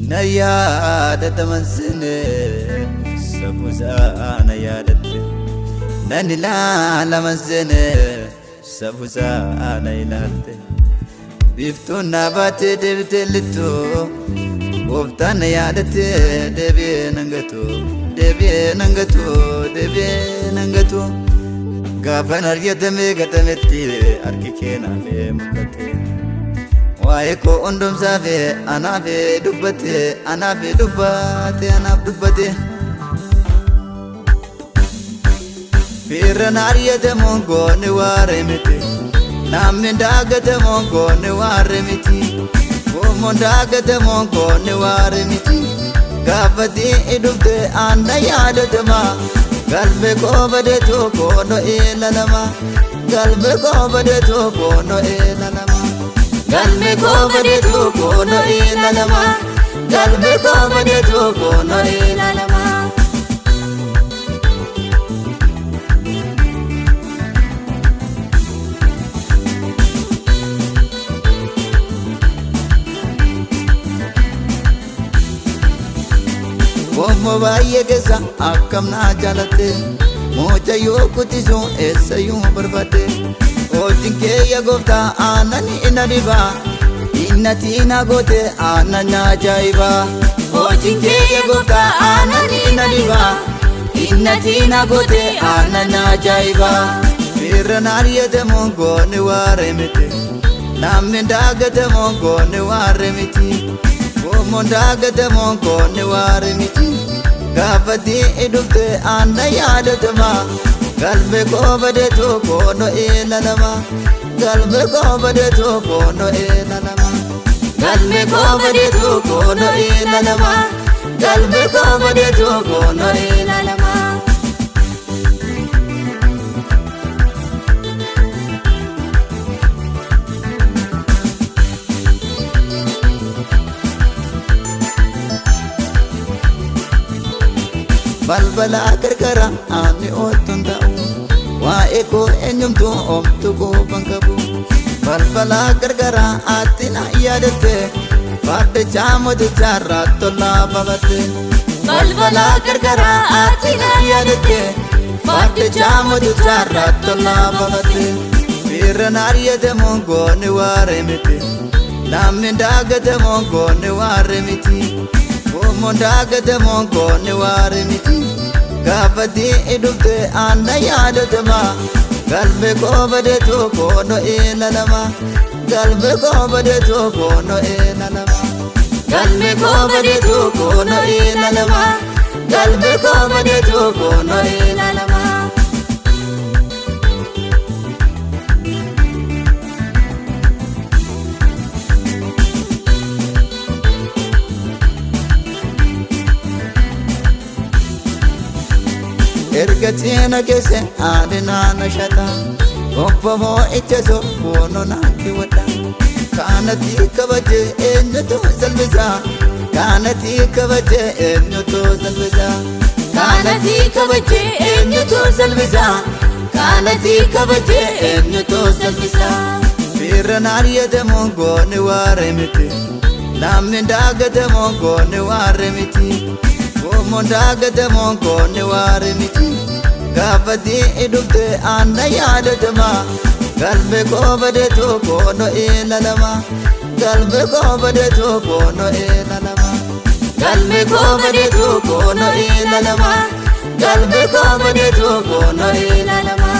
نيادة تمسن سفوزا نيادة ننلا لمسن سفوزا نيلات بيفتون نبات دبت لتو وفتان نيادة دبي ننغتو دبي ننغتو دبي ننغتو غافن أريدمي غتمتي أركيكينا في مكتي وايكو اندم سافي انا في دبتي انا في دبتي انا في دبتي فيرن عريت مونكو نوارمتي نامن داغت مونكو نوارمتي ومن داغت مونكو نوارمتي غافتي ادبتي انا يادتما قلبي كو بدتو كونو إلالما قلبي كو بدتو كونو إلالما قلبي كو بدتو كونو إلالما قلبي كو بدتو كونو إلالما Womo baay'ee keessa akkam naa jaalatte moja yoo kutisu eessa yoo barbaadde hojiin kee yaa gooftaa aanani ina dhiba innati na goote aanani ajaa'iba hojiin kee yaa gooftaa aanani ina dhiba innati na goote aanani ajaa'iba firran ariyate mongoonni waare miti namni daagate mongoonni waare miti Mondaagate mongoonni waare miti gaafatti idufte aanna yaadatama galbe koo badeetu koono eelalama galbe koo badeetu koono eelalama galbe koo badeetu koono eelalama galbe koo badeetu koono eelalama balbala gargara ani ottun ta'u waa'ee koo eenyumtu omtu koofan qabu balbala gargara ati na yaadatte fardicha mootichaarraa tollaa babatte balbala gargara ati na yaadatte fardicha mootichaarraa tollaa babatte firran ariyate mongoonni waare miti namni daagate mongoonni waare miti Mondaagate mongoonni waare miti gaafatti idufte aanna yaadatama galbe koo badeetu koono eelalama galbe koo badeetu koono eelalama galbe koo badeetu koono eelalama galbe koo badeetu koono eelalama Ergatina kese adina na shata Oppamo icheso bono na kiwata Kanati kabaje enyoto salvisa Kanati kabaje enyoto salvisa Kanati kabaje enyoto salvisa Kanati kabaje enyoto salvisa Firran ariyate mongoonni waare miti namni daagate mongoonni waare miti Mondaagate mongoonni waare miti gaafatti idufte aanna yaadatama galbe koo badeetu koono eelalama galbe koo badeetu koono eelalama galbe koo badeetu koono eelalama galbe koo badeetu koono eelalama